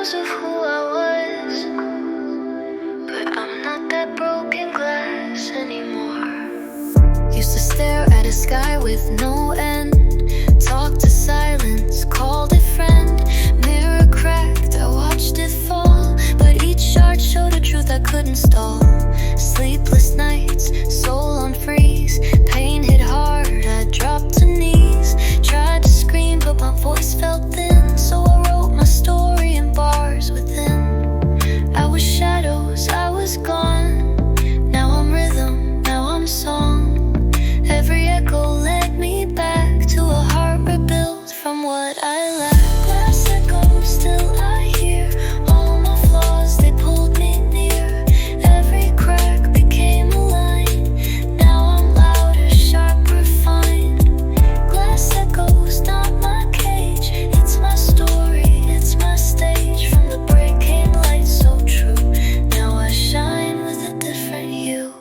shadows of who I was, but I'm not that broken glass anymore. Used to stare at a sky with no end, talked to silence, called it friend. Mirror cracked, I watched it fall, but each shard showed a truth I couldn't stall. Sleepless nights, soul on freeze, pain hit hard, I dropped to knees. Tried to scream, but my voice felt thin, so I wrote my story in bars within. I was shadows, I was gone. Now I'm rhythm, now I'm song. Every echo led me back to a heart rebuilt from what I lacked. Glass echoes, still I hear all my flaws, they pulled me near. Every crack became a line. Now I'm louder, sharp, refined. Glass echoes, not my cage. It's my story, it's my stage. From the break came light so true. Now I shine with a different hue.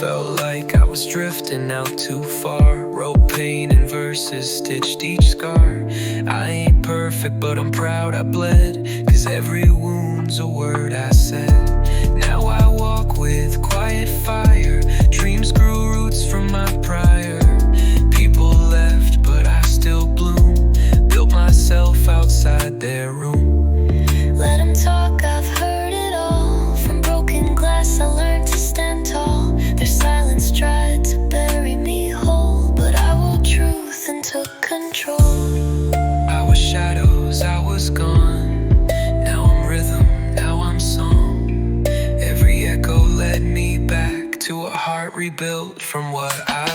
Felt like I was drifting out too far. Wrote pain in verses, stitched each scar. I ain't perfect, but I'm proud I bled, 'cause every wound's a word I said. Now I walk with quiet fire. Dreams grew roots from my prior. People left, but I still bloom. Built myself outside their room. Let them talk, I've heard it all. From broken glass I learned to stand tall. Their silence tried to bury me whole, but I wrote truth and took control. I was shadows, I was gone. Now I'm rhythm, now I'm song. Every echo led me back to a heart rebuilt from what I